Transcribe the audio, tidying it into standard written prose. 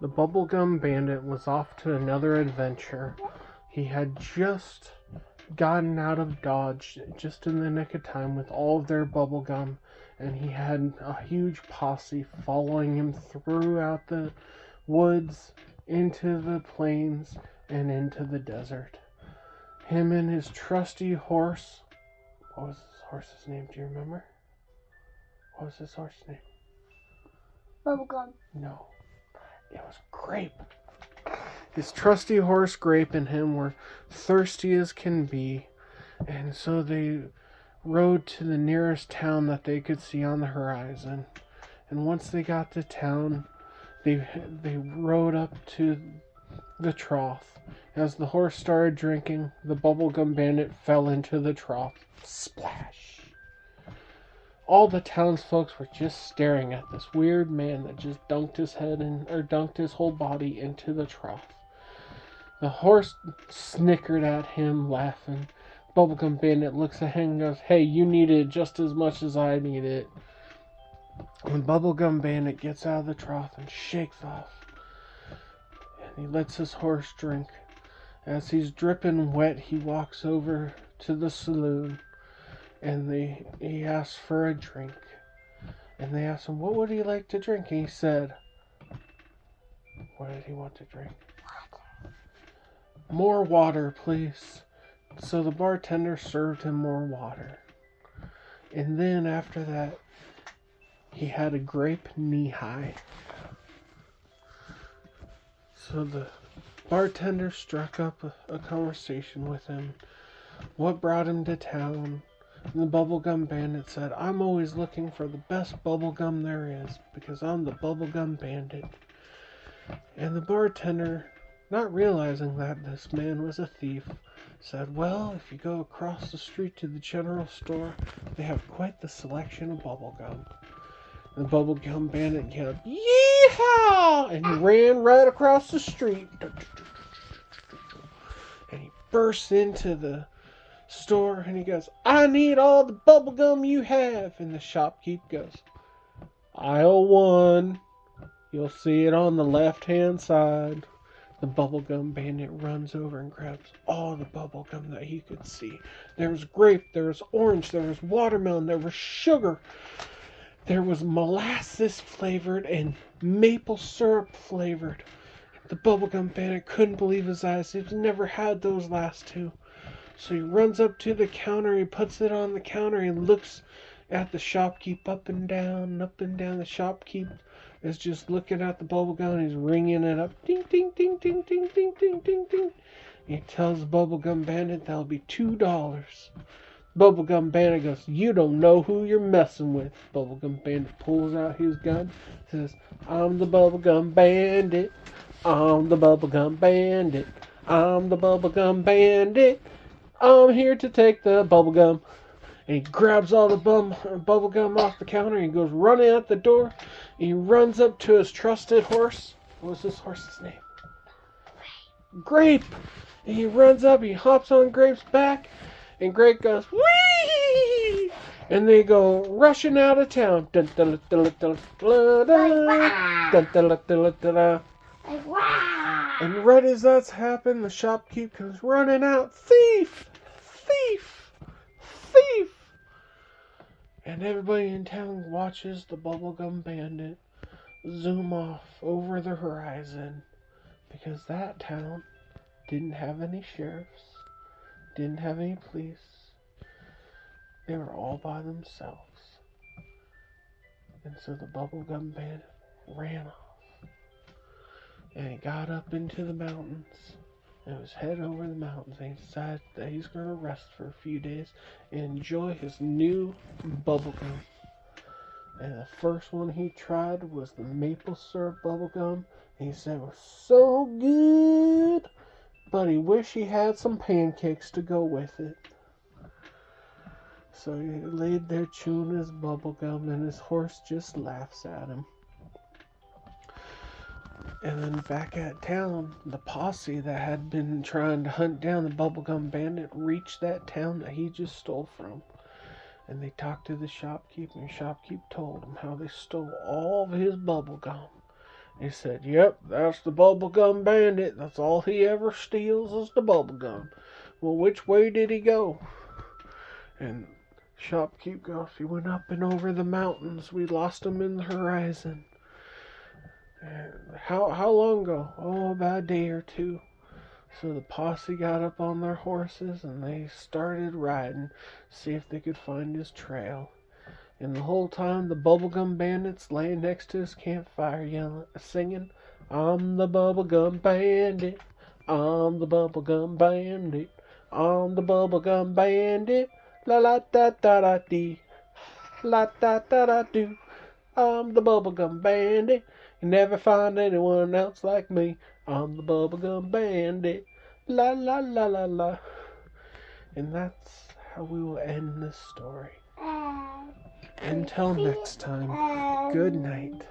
The bubblegum bandit was off to another adventure. He had just gotten out of Dodge just in the nick of time with all of their bubblegum, and he had a huge posse following him throughout the woods, into the plains, and into the desert. Him and his trusty horse. What was his horse's name? Do you remember? What was his horse's name? Bubblegum. No. It was Grape. His trusty horse Grape and him were thirsty as can be, and so they rode to the nearest town that they could see on the horizon. And once they got to town, they rode up to the trough. As the horse started drinking, the bubblegum bandit fell into the trough. Splash! All the townsfolk were just staring at this weird man that just dunked his whole body into the trough. The horse snickered at him, laughing. Bubblegum Bandit looks at him and goes, "Hey, you need it just as much as I need it." When Bubblegum Bandit gets out of the trough and shakes off, and he lets his horse drink. As he's dripping wet, he walks over to the saloon, and he asks for a drink. And they ask him, what would he like to drink? And he said, what did he want to drink? More water, please. So the bartender served him more water. And then after that, he had a grape knee-high. So the bartender struck up a conversation with him. What brought him to town? And the bubblegum bandit said, I'm always looking for the best bubblegum there is, because I'm the bubblegum bandit. And the bartender, not realizing that this man was a thief, said, well, if you go across the street to the general store, they have quite the selection of bubblegum. And the bubblegum bandit yelled, yeehaw! And he ran right across the street. And he burst into the store and he goes, I need all the bubblegum you have. And the shopkeep goes, aisle 1. You'll see it on the left-hand side. The bubblegum bandit runs over and grabs all the bubblegum that he could see. There was grape, there was orange, there was watermelon, there was sugar. There was molasses flavored and maple syrup flavored. The bubblegum bandit couldn't believe his eyes. He's never had those last two. So he runs up to the counter, he puts it on the counter, and looks at the shopkeep up and down, up and down. The shopkeep is just looking at the bubblegum, he's ringing it up. Ding, ding, ding, ding, ding, ding, ding, ding, ding. He tells the bubblegum bandit that'll be $2. Bubblegum Bandit goes, you don't know who you're messing with. Bubblegum Bandit pulls out his gun, says, I'm the Bubblegum Bandit. I'm the Bubblegum Bandit. I'm the Bubblegum Bandit. I'm here to take the bubblegum. And he grabs all the bubblegum off the counter and he goes running out the door. He runs up to his trusted horse. What was his horse's name? Grape. And he runs up, he hops on Grape's back. And Grape goes, whee! And they go rushing out of town. Dun, dun, dun, dun, dun, dun, dun, dun, dun. And right as that's happened, the shopkeep comes running out. Thief! Thief! Thief! And everybody in town watches the bubblegum bandit zoom off over the horizon. Because that town didn't have any sheriffs. Didn't have any police. They were all by themselves. And so the bubblegum bandit ran off. And he got up into the mountains. And was heading over the mountains. And he decided that he's going to rest for a few days and enjoy his new bubblegum. And the first one he tried was the maple syrup bubblegum. And he said it was so good. But he wished he had some pancakes to go with it. So he laid there chewing his bubblegum, and his horse just laughs at him. And then back at town, the posse that had been trying to hunt down the bubblegum bandit reached that town that he just stole from. And they talked to the shopkeep, and the shopkeep told him how they stole all of his bubblegum. He said, "Yep, that's the bubblegum bandit. That's all he ever steals is the bubblegum." Well, which way did he go? And shopkeep goes, "He went up and over the mountains. We lost him in the horizon." And how long ago? Oh, about a day or two. So the posse got up on their horses and they started riding, see if they could find his trail. And the whole time the bubblegum bandit's laying next to his campfire yelling, singing, "I'm the bubblegum bandit. I'm the bubblegum bandit. I'm the bubblegum bandit. La la da da da dee. La da da da do. I'm the bubblegum bandit. You never find anyone else like me. I'm the bubblegum bandit. La la la la la." And that's how we will end this story. Until next time, good night.